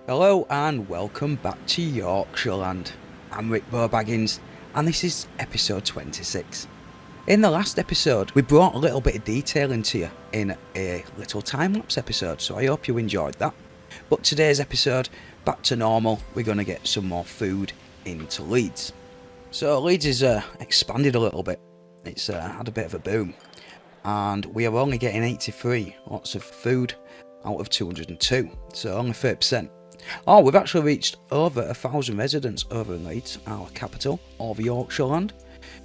Hello and welcome back to Yorkshire Land. I'm RickboBaggins and this is episode 26. In the last episode, we brought a little bit of detail into you in a little time-lapse episode, so I hope you enjoyed that. But today's episode, back to normal, we're going to get some more food into Leeds. So Leeds has expanded a little bit. It's had a bit of a boom. And we are only getting 83 lots of food out of 202, so only 30%. Oh, we've actually reached over 1,000 residents over in Leeds, our capital of Yorkshire Land.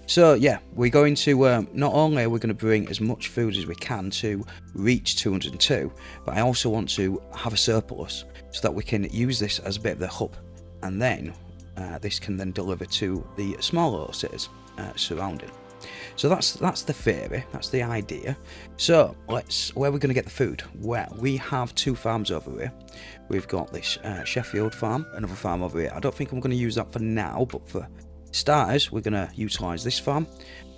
So yeah, we're going to, not only are we going to bring as much food as we can to reach 202, but I also want to have a surplus so that we can use this as a bit of the hub. And then this can then deliver to the smaller little cities surrounding. So that's the theory, that's the idea. So where are we going to get the food? Well, we have two farms over here. We've got this Sheffield farm, another farm over here. I don't think I'm going to use that for now, but for starters, we're going to utilise this farm.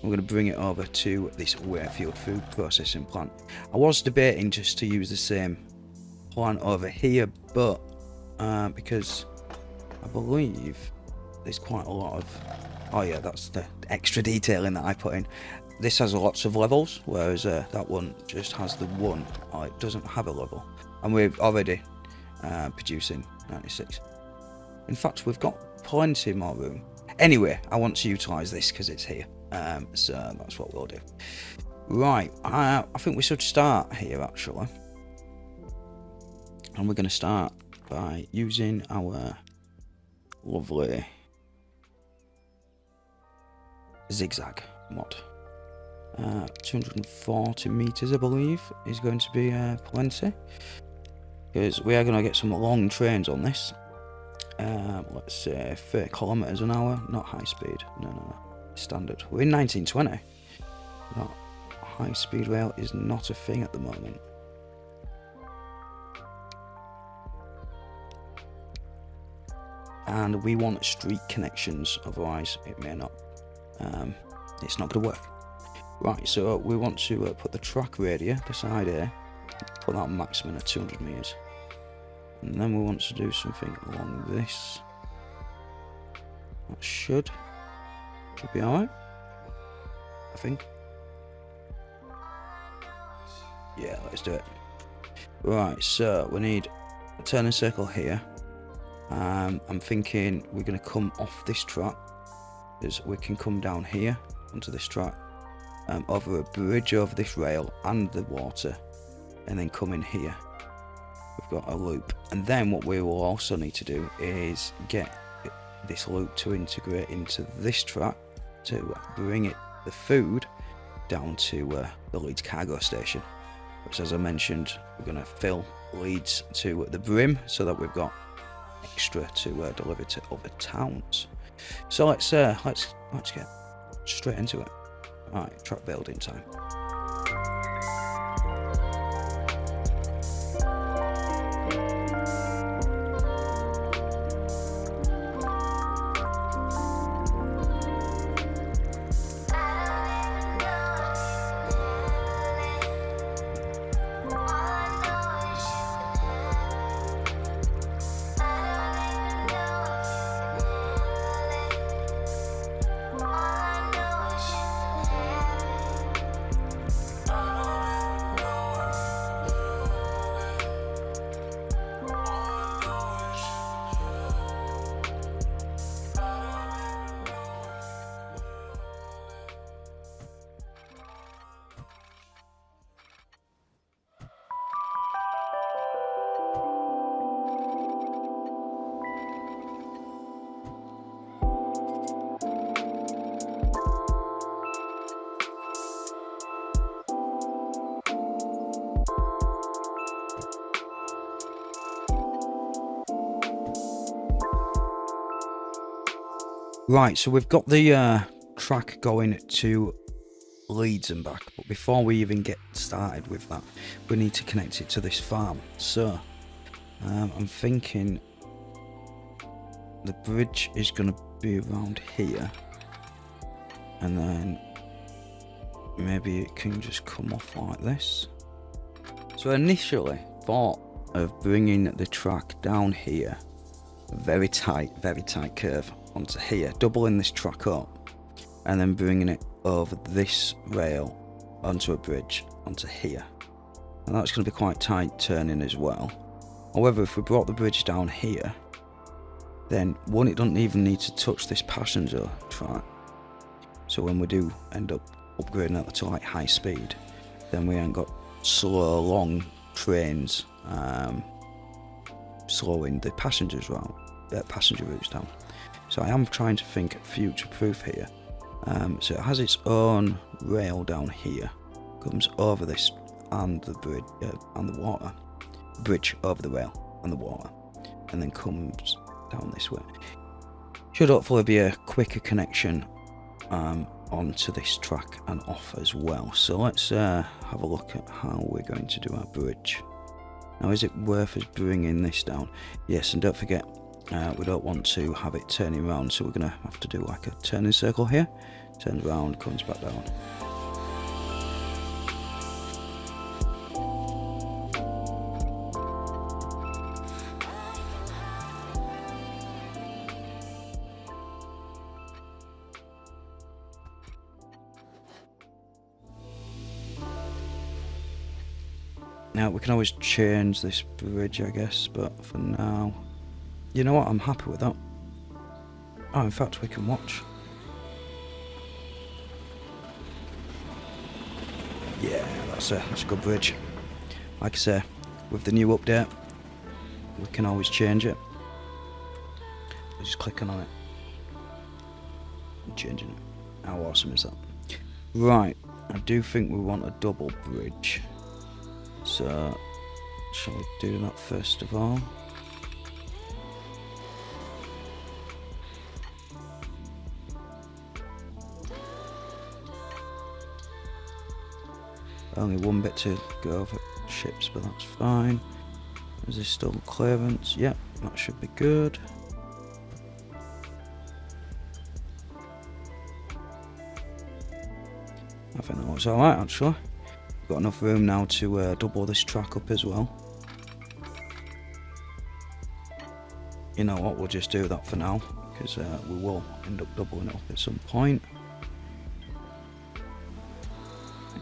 We're going to bring it over to this Wakefield food processing plant. I was debating just to use the same plant over here, but because I believe there's quite a lot of... Oh yeah, that's the extra detailing that I put in. This has lots of levels, whereas that one just has the one. Oh, it doesn't have a level. And we're already producing 96. In fact, we've got plenty more room. Anyway, I want to utilise this because it's here. So that's what we'll do. Right, I think we should start here actually. And we're going to start by using our lovely zigzag mod. 240 meters I believe is going to be plenty, because we are going to get some long trains on this. Let's say 30 kilometers an hour, not high speed, no, standard. We're in 1920. That high speed rail is not a thing at the moment. And we want street connections, otherwise it may not. It's not going to work. Right, so we want to put the track radius beside here, put that maximum at 200 meters, and then we want to do something along this. That should be alright, I think. Yeah, let's do it. Right, so we need a turning circle here. I'm thinking we're going to come off this track, is we can come down here onto this track, over a bridge over this rail and the water, and then come in here. We've got a loop, and then what we will also need to do is get this loop to integrate into this track to bring the food down to the Leeds cargo station, which, as I mentioned, we're going to fill Leeds to the brim so that we've got extra to deliver to other towns. So let's get straight into it. Alright, track building time. Right, so we've got the track going to Leeds and back, but before we even get started with that, we need to connect it to this farm. So I'm thinking the bridge is going to be around here, and then maybe it can just come off like this. So initially thought of bringing the track down here, very tight curve onto here, doubling this track up, and then bringing it over this rail onto a bridge onto here. And that's going to be quite tight turning as well. However, if we brought the bridge down here, then one, it doesn't even need to touch this passenger track. So when we do end up upgrading it to like high speed, then we ain't got slow long trains slowing the passenger routes down. So I am trying to think future proof here. So it has its own rail down here, comes over this and the bridge and the water, bridge over the rail and the water, and then comes down this way. Should hopefully be a quicker connection onto this track and off as well. So let's have a look at how we're going to do our bridge. Now, is it worth us bringing this down? Yes, and don't forget, we don't want to have it turning around, so we're going to have to do like a turning circle here. Turns around, comes back down. Now, we can always change this bridge, I guess, but for now, you know what, I'm happy with that. Oh, in fact, we can watch. Yeah, that's a good bridge. Like I say, with the new update, we can always change it. We're just clicking on it and changing it. How awesome is that? Right, I do think we want a double bridge. So, shall we do that first of all? Only one bit to go over ships, but that's fine. Is this still clearance? Yep, that should be good. I think that looks alright actually. Got enough room now to double this track up as well. You know what, we'll just do that for now, because we will end up doubling it up at some point.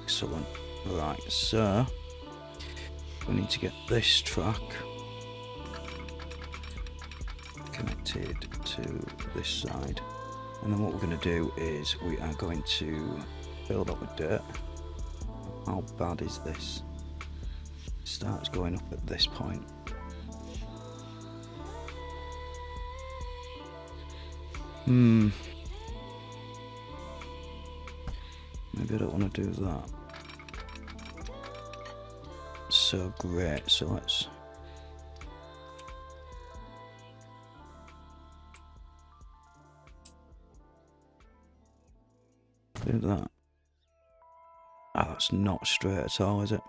Excellent. Right, so we need to get this track connected to this side, and then what we're going to do is we are going to fill that with dirt. How bad is this? It starts going up at this point. Maybe I don't want to do that. So great, so let's do that. Oh, that's not straight at all, is it?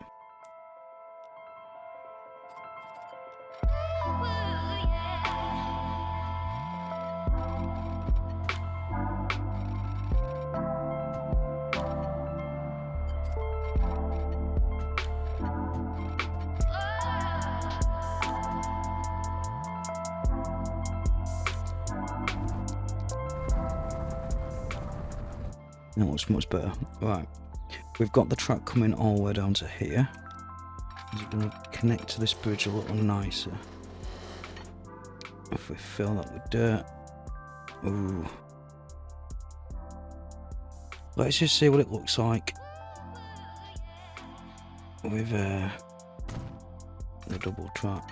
That looks much better. Right. We've got the track coming all the way down to here. Is it going to connect to this bridge a little nicer? If we fill that with dirt. Ooh. Let's just see what it looks like with the double track.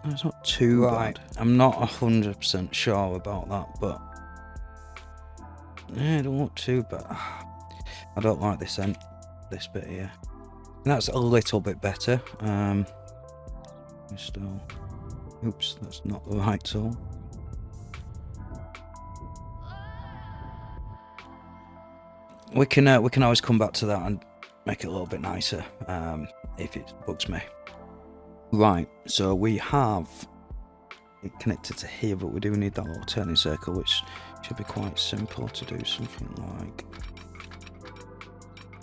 It's not too bad. I'm not 100% sure about that, but yeah, it don't look too bad. I don't like this end, this bit here. And that's a little bit better. Still, oops, that's not the right tool. We can always come back to that and make it a little bit nicer if it bugs me. Right, so we have it connected to here, but we do need that little turning circle, which should be quite simple to do. Something like,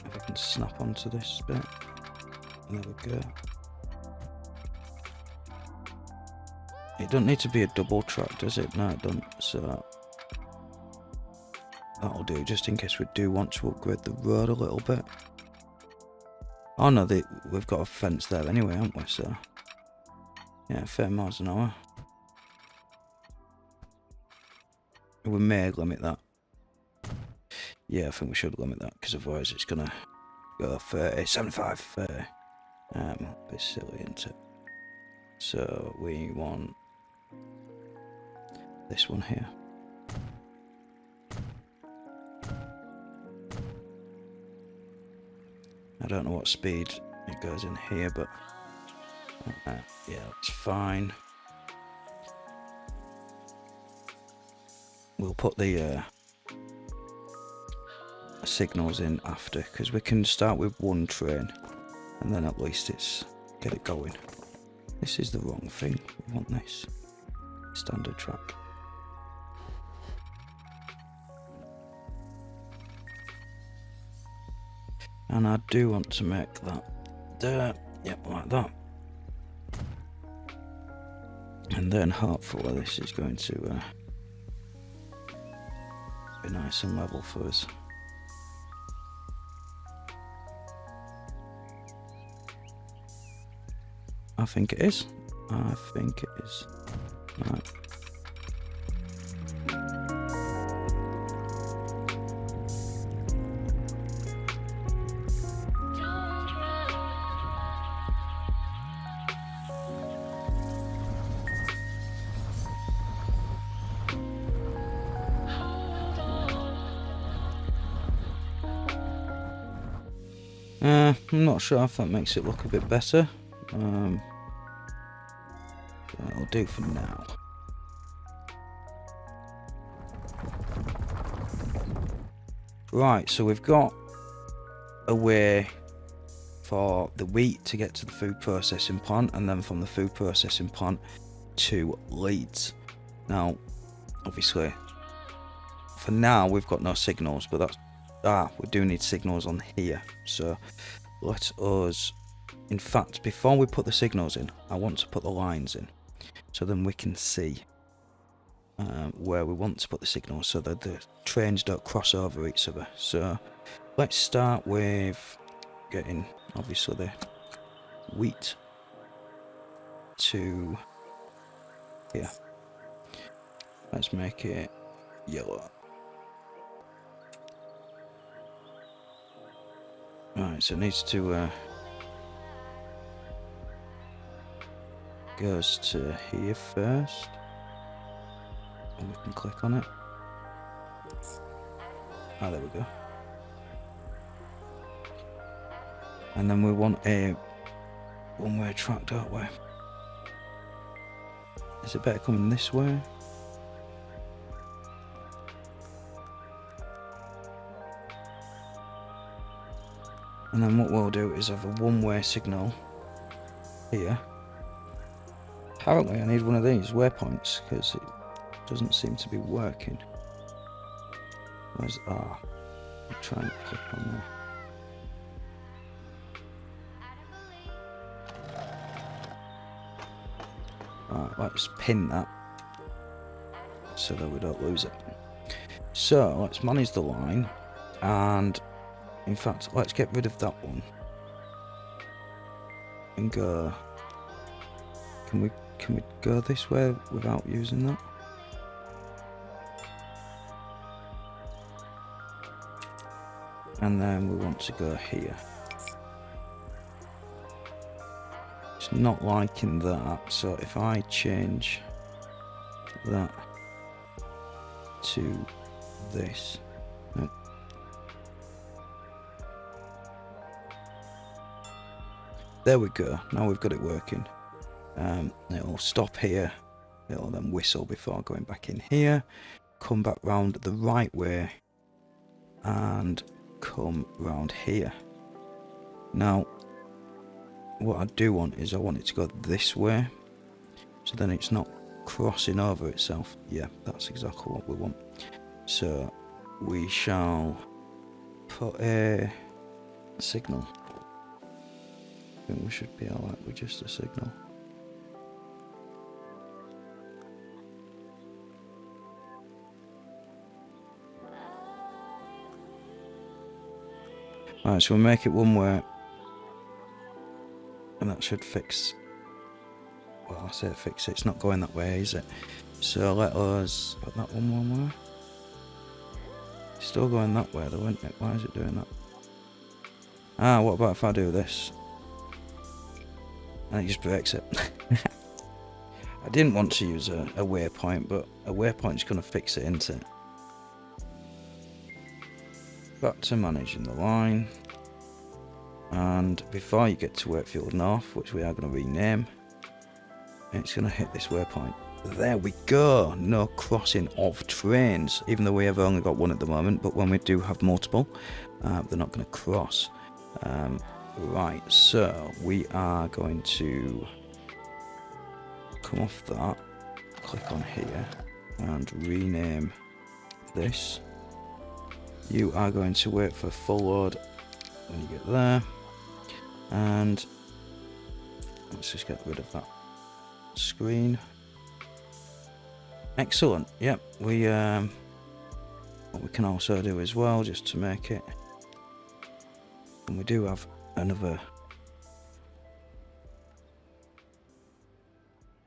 if I can snap onto this bit, there we go. It don't need to be a double track, does it? No, it don't. So that'll do, just in case we do want to upgrade the road a little bit. Oh no, we've got a fence there anyway, haven't we? So yeah, 30 miles an hour. We may limit that. Yeah, I think we should limit that, because otherwise it's gonna go 30, 75, 30. A bit silly, isn't it? So we want this one here. I don't know what speed it goes in here, but yeah, it's fine. We'll put the signals in after, because we can start with one train and then at least it's get it going. This is the wrong thing. We want this standard track. And I do want to make that there, yep, like that. And then hopefully this is going to be nice and level for us. I think it is. I think it is. Right. I'm not sure if that makes it look a bit better. That'll do for now. Right, so we've got a way for the wheat to get to the food processing plant, and then from the food processing plant to Leeds. Now, obviously, for now we've got no signals, but that's we do need signals on here. So let us, in fact, before we put the signals in, I want to put the lines in, so then we can see where we want to put the signals, so that the trains don't cross over each other. So let's start with getting, obviously, the wheat to here. Let's make it yellow. Right, so it needs to goes to here first, and we can click on it. Ah, there we go. And then we want a one-way track, don't we? Is it better coming this way? And then what we'll do is have a one-way signal here. Apparently I need one of these waypoints, because it doesn't seem to be working. Where's R? I'll try and click on there. Alright, let's pin that so that we don't lose it. So let's manage the line, and in fact let's get rid of that one and go. Can we go this way without using that? And then we want to go here. It's not liking that, so if I change that to this, no. There we go, now we've got it working. It'll stop here, it'll then whistle before going back in here, come back round the right way, and come round here. Now what I do want is I want it to go this way, so then it's not crossing over itself. Yeah, that's exactly what we want. So we shall put a signal. I think we should be alright with just a signal. Alright, so we'll make it one way. And that should fix... Well, I say fix it. It's not going that way, is it? So let us put that one way. It's still going that way though, isn't it? Why is it doing that? Ah, what about if I do this? And it just breaks it. I didn't want to use a waypoint, but a waypoint's going to fix it, isn't it? Back to managing the line. And before you get to Wakefield North, which we are going to rename, it's going to hit this waypoint. There we go. No crossing of trains, even though we have only got one at the moment, but when we do have multiple, they're not going to cross. Right, so we are going to come off that, click on here, and rename this. You are going to wait for full load when you get there, and let's just get rid of that screen. Excellent. Yep, we what we can also do as well, just to make it, and we do have another,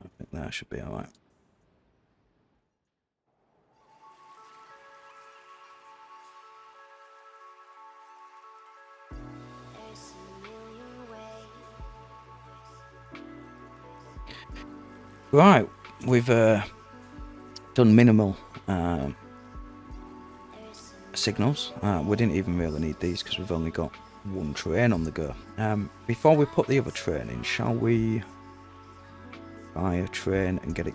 I think that should be alright. Right, we've done minimal signals. We didn't even really need these because we've only got one train on the go. Before we put the other train in, shall we buy a train and get it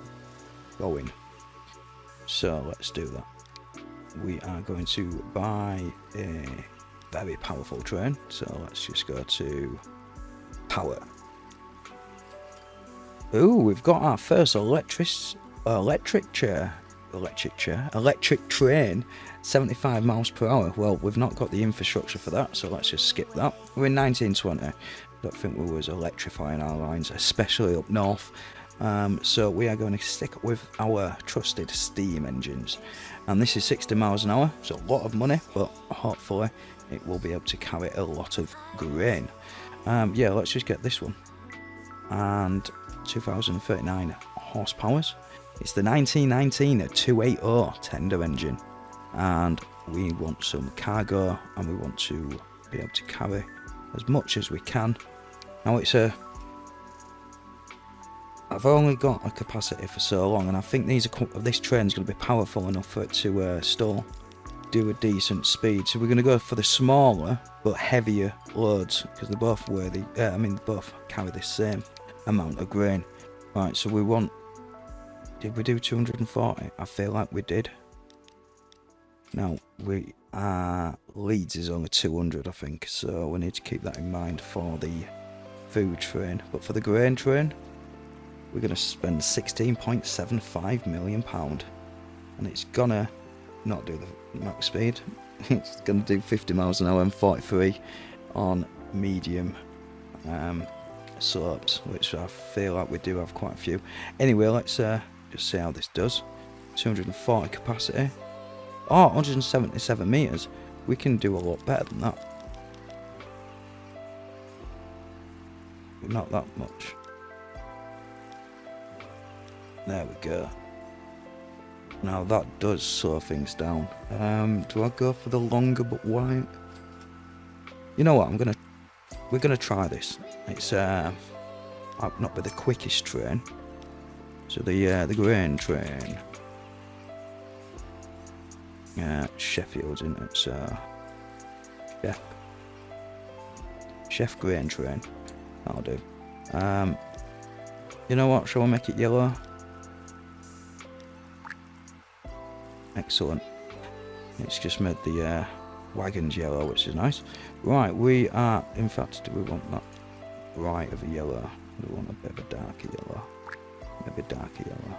going? So let's do that. We are going to buy a very powerful train, so let's just go to power. Ooh, we've got our first electric train, 75 miles per hour. Well, we've not got the infrastructure for that, so let's just skip that. We're in 1920. Don't think we was electrifying our lines, especially up north. So we are going to stick with our trusted steam engines. And this is 60 miles an hour. It's a lot of money, but hopefully it will be able to carry a lot of grain. Yeah, let's just get this one. And 2039 horsepowers. It's the 1919 280 tender engine, and we want some cargo, and we want to be able to carry as much as we can. Now I've only got a capacity for so long, and I think this train's going to be powerful enough for it to still do a decent speed. So we're going to go for the smaller but heavier loads, because they're both worthy. They both carry the same amount of grain. Right, so we want... Did we do 240? I feel like we did. Now, Leeds is only 200, I think, so we need to keep that in mind for the food train. But for the grain train, we're going to spend £16.75 million. And it's gonna not do the max speed. It's going to do 50 miles an hour and 43 on medium slopes, which I feel like we do have quite a few. Anyway, let's just see how this does. 240 capacity. Oh, 177 meters. We can do a lot better than that. Not that much. There we go. Now that does slow things down. Do I go for the longer but wide? You know what? We're gonna try this. It's might not be the quickest train. So the grain train. Sheffield's in it, so Chef grain train. That'll do. You know what? Shall I make it yellow? Excellent. It's just made the wagons yellow, which is nice. Right, we are. In fact, do we want that bright of a yellow? We want a bit of a darker yellow. Maybe darker yellow.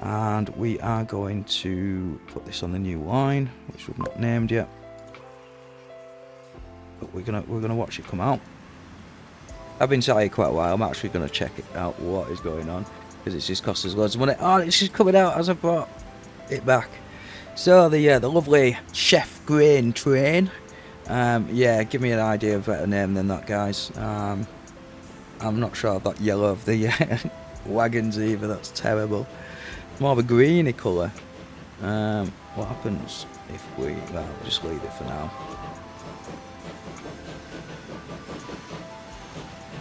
And we are going to put this on the new line, which we've not named yet. But we're gonna watch it come out. I've been sat here quite a while. I'm actually gonna check it out what is going on, because it's just cost us loads of money. Oh, it's just coming out as I brought it back. So the lovely Chef grain train Yeah, give me an idea of a better name than that, guys. I'm not sure about yellow of the wagons either. That's terrible. More of a greeny colour. What happens if we... Well, we'll just leave it for now.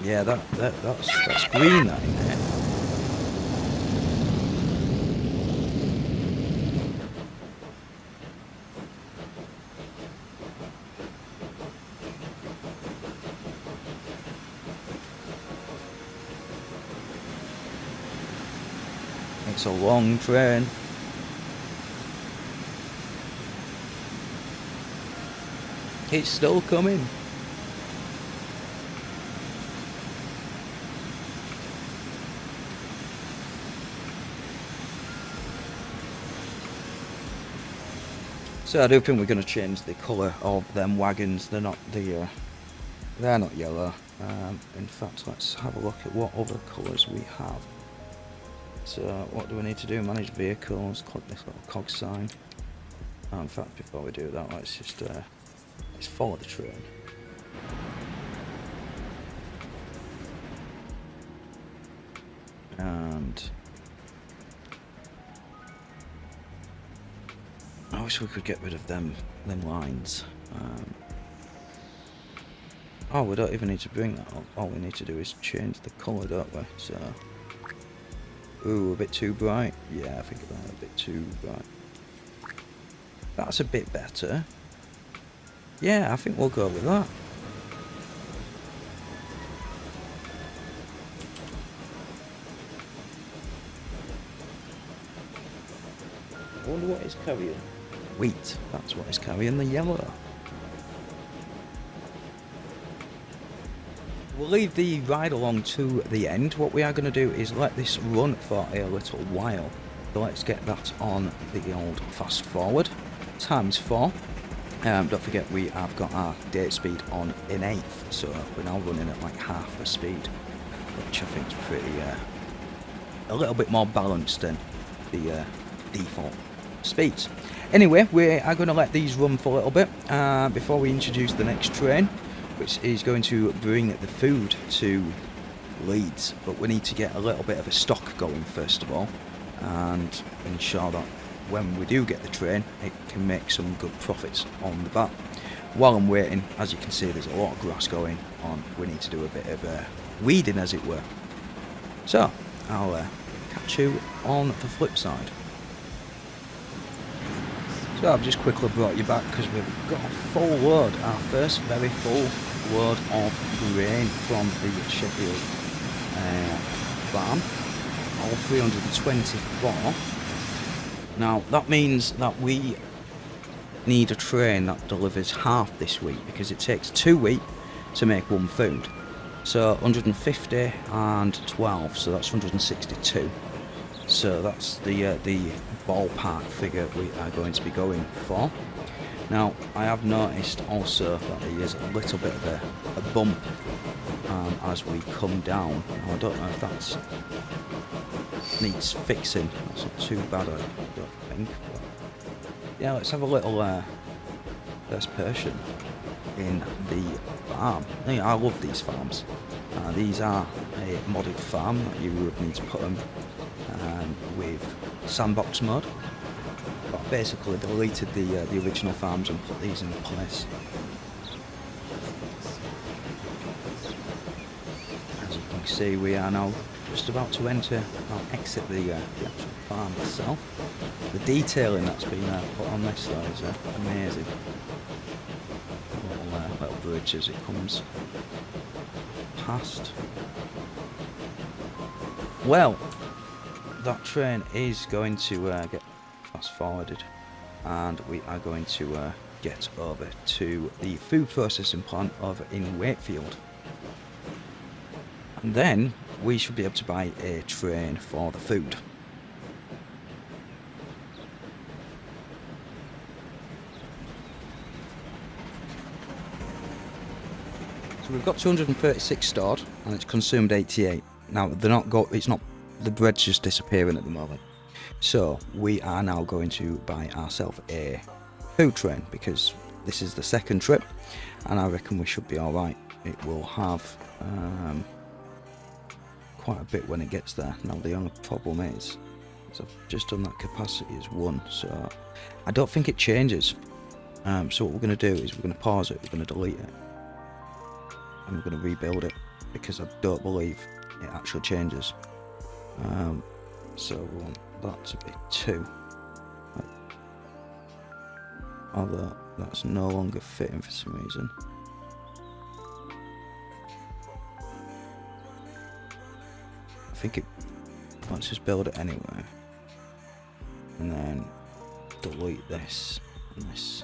Yeah, that's green, that, isn't it? It's a long train. It's still coming. So I do think we're going to change the colour of them wagons. They're not they're not yellow. In fact, let's have a look at what other colours we have. So what do we need to do? Manage vehicles. Click this little cog sign. In fact, before we do that, let's just let's follow the train. And I wish we could get rid of them lines. Oh, we don't even need to bring that up. All we need to do is change the colour, don't we? So, ooh, a bit too bright. Yeah, I think about a bit too bright. That's a bit better. Yeah, I think we'll go with that. I wonder what it's carrying. Wheat, that's what it's carrying, the yellow. We'll leave the ride along to the end. What we are going to do is let this run for a little while. So let's get that on the old fast forward. ×4. Don't forget we have got our date speed on in 1/8, so we're now running at like half the speed, which I think is pretty, a little bit more balanced than the default speeds. Anyway, we are going to let these run for a little bit before we introduce the next train, which is going to bring the food to Leeds. But we need to get a little bit of a stock going first of all, and ensure that when we do get the train, it can make some good profits on the back. While I'm waiting, as you can see, there's a lot of grass going on. We need to do a bit of weeding, as it were. So I'll catch you on the flip side. So I've just quickly brought you back because we've got a full load, our first very full load of grain from the Sheffield farm, all 324. Now that means that we need a train that delivers half this week, because it takes 2 weeks to make one food. So 150 and 12, so that's 162. So that's the ballpark figure we are going to be going for. Now I have noticed also that there is a little bit of a bump as we come down. Now, I don't know if that's needs fixing. That's not too bad, I don't think. But yeah, let's have a little first person in the farm. I love these farms. These are a modded farm that you would need to put them with sandbox mode. But basically deleted the original farms and put these in place. As you can see, we are now just about to exit the actual farm itself. The detailing that's been put on this though is amazing. Little bridge as it comes past. Well, that train is going to get fast forwarded, and we are going to get over to the food processing plant over in Wakefield, and then we should be able to buy a train for the food. So we've got 236 stored, and it's consumed 88. Now it's not, the bread's just disappearing at the moment. So we are now going to buy ourselves a food train, because this is the second trip, and I reckon we should be alright. It will have quite a bit when it gets there. Now the only problem is I've just done that capacity as 1, so I don't think it changes. So what we're going to do is we're going to pause it, we're going to delete it, and we're going to rebuild it, because I don't believe it actually changes. So we want that to be 2. Although that's no longer fitting for some reason. I think it, let's just build it anyway. And then delete this and this.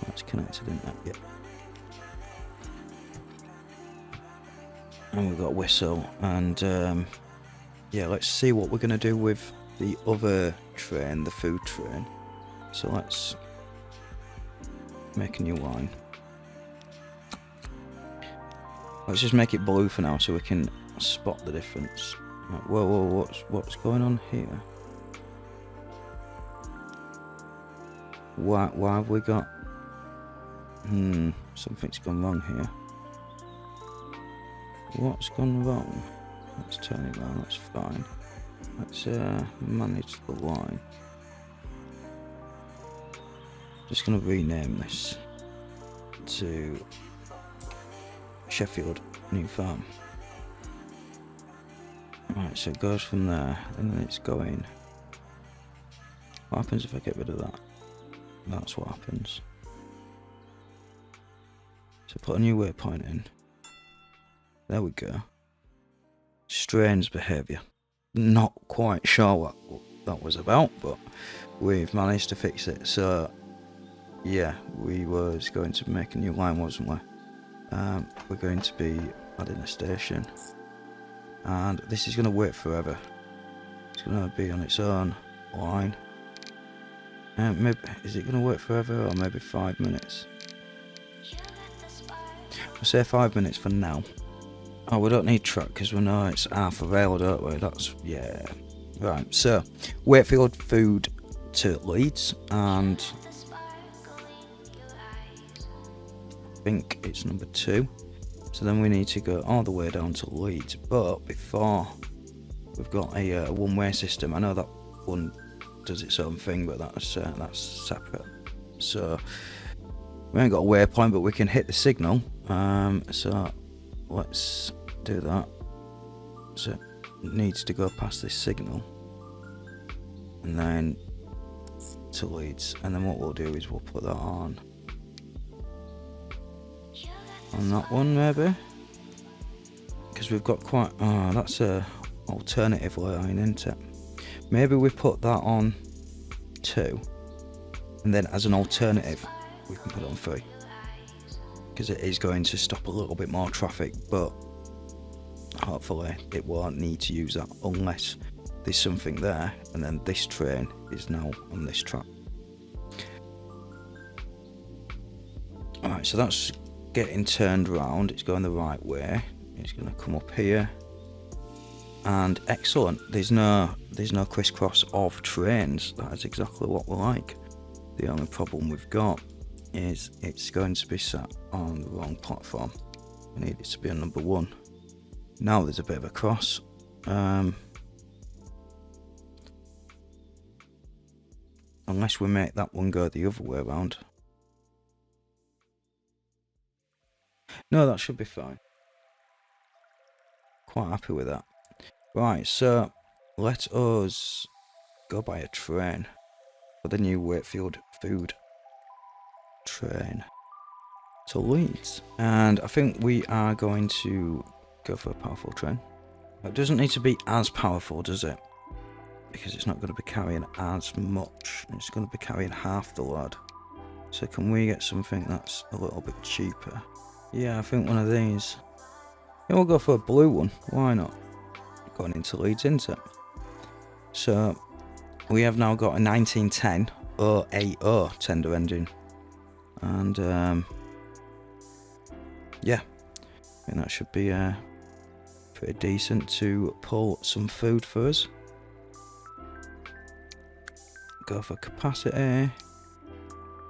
That's connected in that, yep. And we've got whistle, and yeah, let's see what we're going to do with the other train, the food train. So let's make a new line. Let's just make it blue for now so we can spot the difference. Right, whoa, what's going on here? Why have we got... something's gone wrong here. What's gone wrong? Let's turn it around, that's fine. Let's manage the line. Just going to rename this to Sheffield New Farm. Right, so it goes from there, and then it's going. What happens if I get rid of that? That's what happens. So put a new waypoint in. There we go. Strange behaviour. Not quite sure what that was about, but we've managed to fix it. So yeah, we was going to make a new line, wasn't we? We're going to be adding a station, and this is going to wait forever. It's going to be on its own line. Maybe, is it going to work forever, or maybe 5 minutes? I'll say 5 minutes for now. Oh, we don't need truck because we know it's half a rail, don't we? That's, yeah. Right, so Wakefield food to Leeds, and I think it's number 2. So then we need to go all the way down to Leeds, but before we've got a one-way system. I know that one does its own thing, but that's separate. So we ain't got a waypoint, but we can hit the signal. So let's do that. So it needs to go past this signal and then to Leeds, and then what we'll do is we'll put that on that one, maybe, because we've got quite that's a alternative line, isn't it? Maybe we put that on 2, and then as an alternative we can put it on 3, because it is going to stop a little bit more traffic, but hopefully it won't need to use that unless there's something there, and then this train is now on this track. Alright, so that's getting turned around, it's going the right way. It's going to come up here, and excellent, there's no crisscross of trains. That is exactly what we like. The only problem we've got is it's going to be sat on the wrong platform. We need it to be on number 1. Now there's a bit of a cross. Unless we make that one go the other way around. No, that should be fine. Quite happy with that. Right, so let us go by a train for the new Wakefield food train to Leeds. And I think we are going to go for a powerful train. It doesn't need to be as powerful, does it? Because it's not going to be carrying as much. It's going to be carrying half the load. So can we get something that's a little bit cheaper? Yeah, I think one of these. Yeah, we'll go for a blue one. Why not? Going into Leeds, isn't it? So we have now got a 1910 080 tender engine. And yeah, I think that should be pretty decent to pull some food for us. Go for capacity.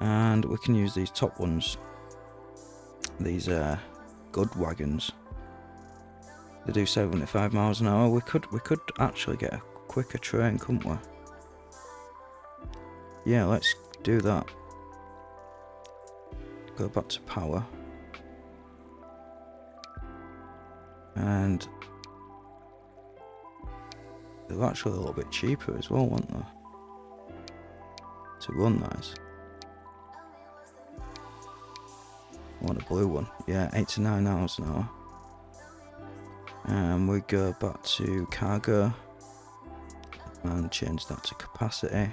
And we can use these top ones. These good wagons. They do 75 miles an hour. We could actually get a quicker train, couldn't we? Yeah, let's do that. Go back to power. And they're actually a little bit cheaper as well, weren't they? To run those. I want a blue one. Yeah, 8 to 9 hours an hour. And we go back to cargo and change that to capacity.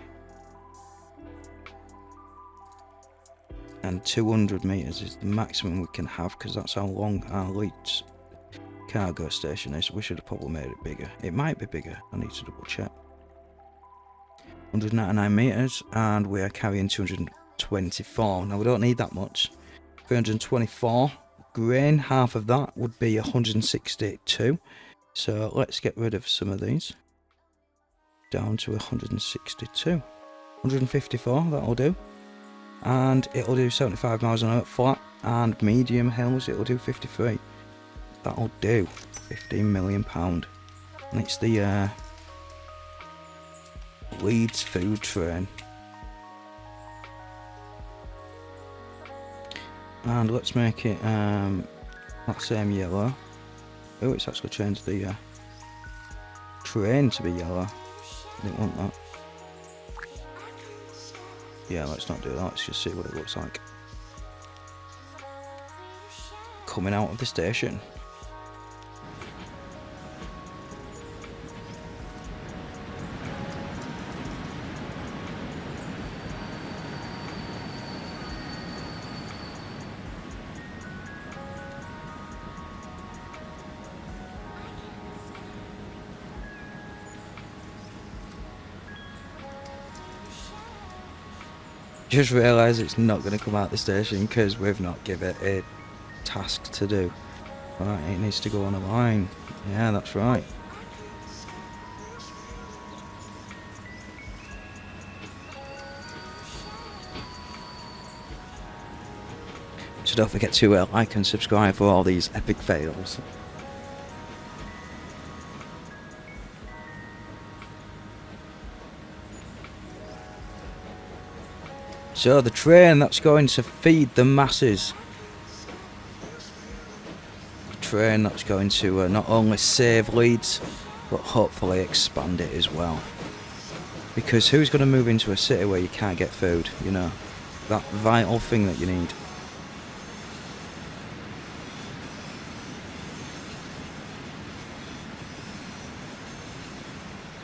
And 200 meters is the maximum we can have, because that's how long our Leeds cargo station is. We should have probably made it bigger. It might be bigger. I need to double check. 199 meters, and we are carrying 224. Now we don't need that much. 324 grain. Half of that would be 162. So let's get rid of some of these. Down to 162. 154. That'll do. And it'll do 75 miles an hour flat, and medium hills it'll do 53. That'll do. £15 million. And it's the Leeds food train. And let's make it that same yellow. Oh, it's actually changed the train to be yellow. I didn't want that. Yeah, let's not do that. Let's just see what it looks like. Coming out of the station. Just realised it's not going to come out the station because we've not given it a task to do. Right, it needs to go on a line. Yeah, that's right. So don't forget to like and subscribe for all these epic fails. So the train that's going to feed the masses. The train that's going to not only save Leeds, but hopefully expand it as well. Because who's going to move into a city where you can't get food, you know? That vital thing that you need.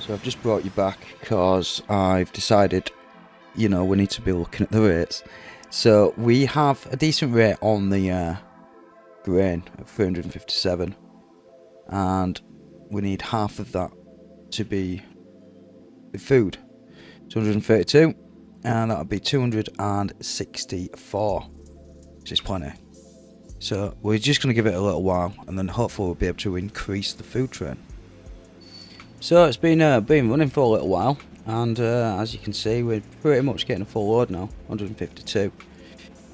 So I've just brought you back because I've decided, you know, we need to be looking at the rates. So we have a decent rate on the grain at 357, and we need half of that to be the food. 232, and that would be 264, which is plenty. So we're just going to give it a little while, and then hopefully we'll be able to increase the food train. So it's been running for a little while. And as you can see, we're pretty much getting a full load now, 152.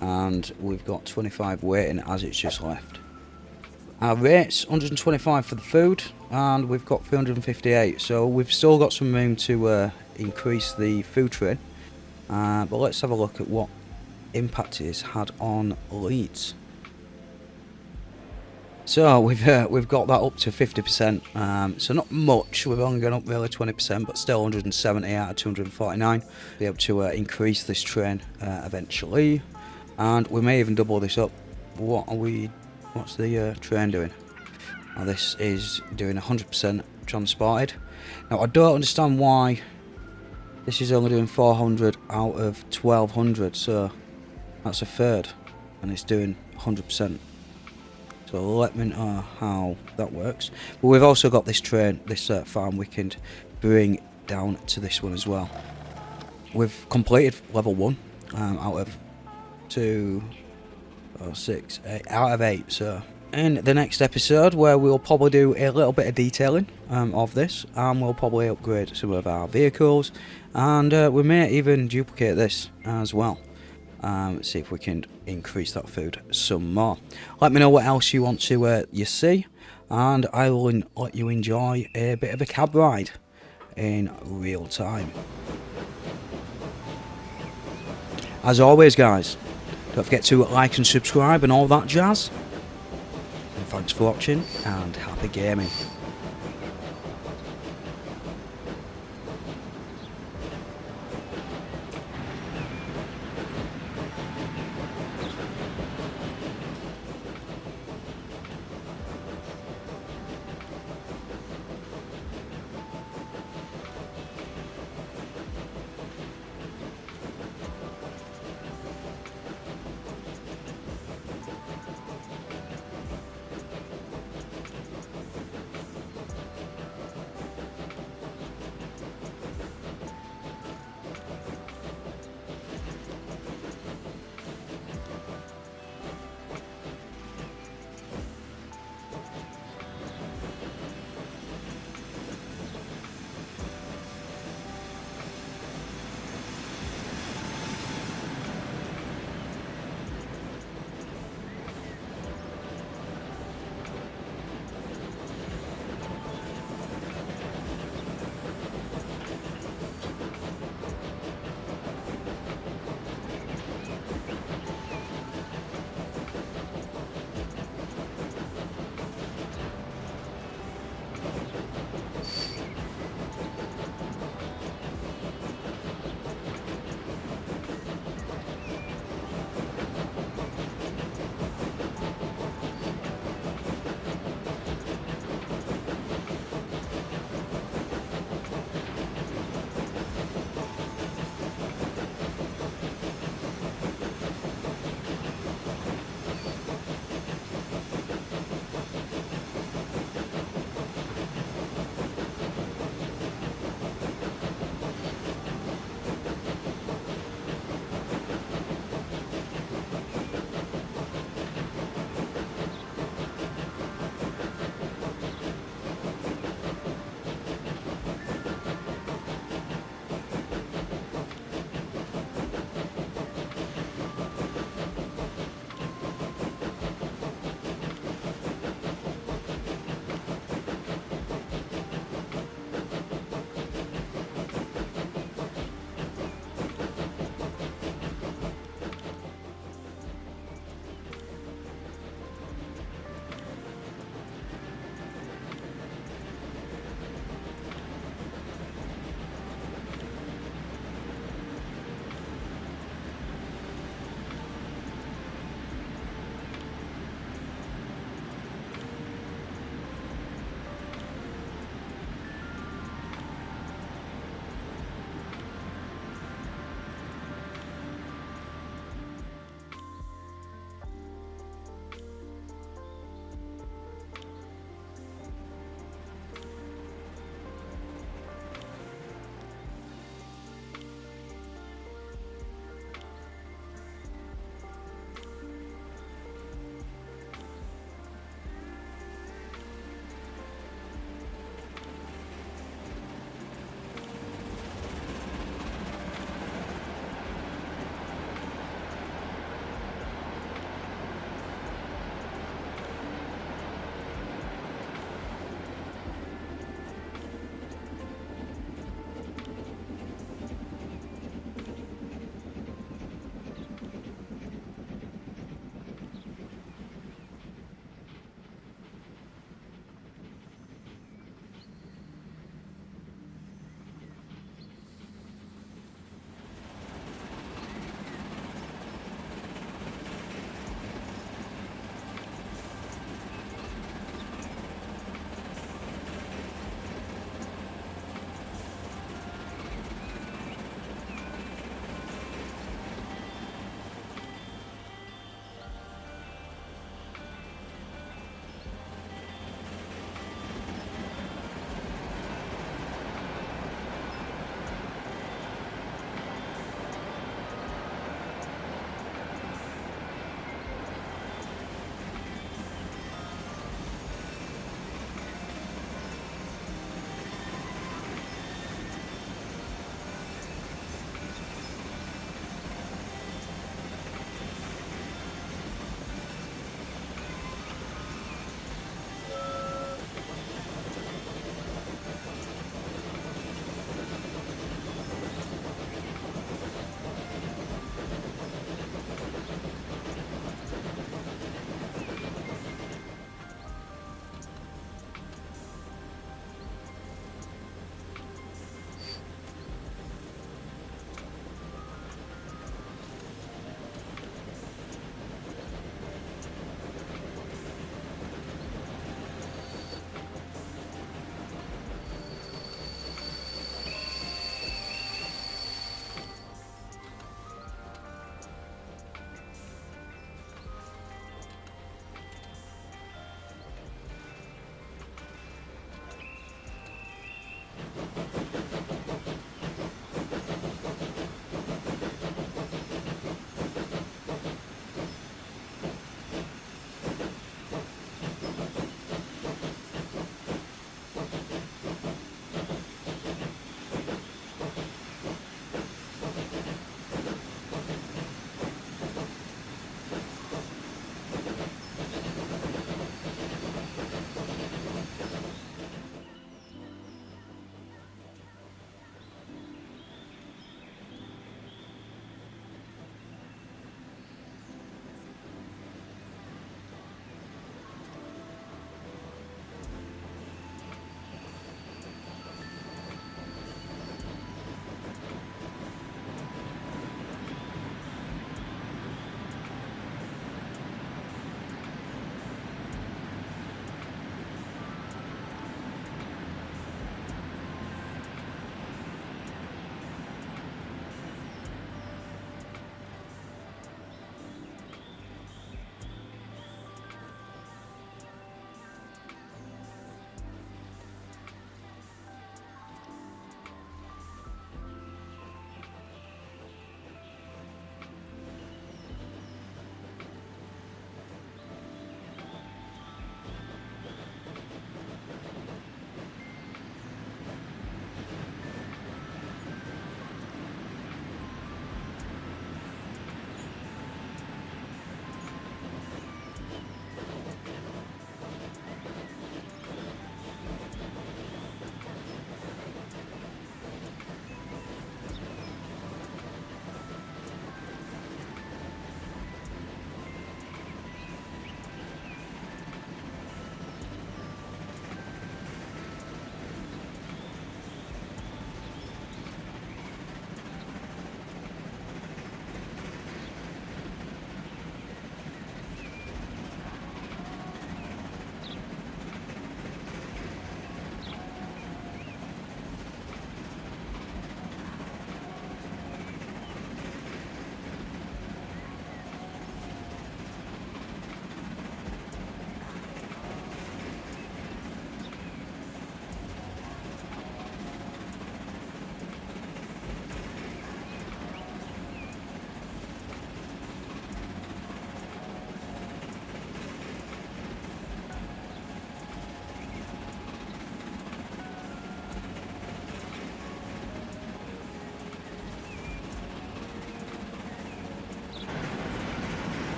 And we've got 25 waiting as it's just left. Our rate's 125 for the food, and we've got 358. So we've still got some room to increase the food train. But let's have a look at what impact it has had on Leeds. So we've got that up to 50%, so not much. We've only gone up really 20%, but still 170 out of 249. Be able to increase this train eventually, and we may even double this up. What's the train doing? Now this is doing 100% transported. Now I don't understand why this is only doing 400 out of 1200, so that's a third, and it's doing 100%. So let me know how that works. But we've also got this train, this farm we can bring down to this one as well. We've completed level 1 out of 2, 6, 8, out of 8. So in the next episode, where we'll probably do a little bit of detailing of this, and we'll probably upgrade some of our vehicles, and we may even duplicate this as well. See if we can increase that food some more. Let me know what else you want to you see, and I will let you enjoy a bit of a cab ride in real time. As always, guys, don't forget to like and subscribe and all that jazz. And thanks for watching, and happy gaming.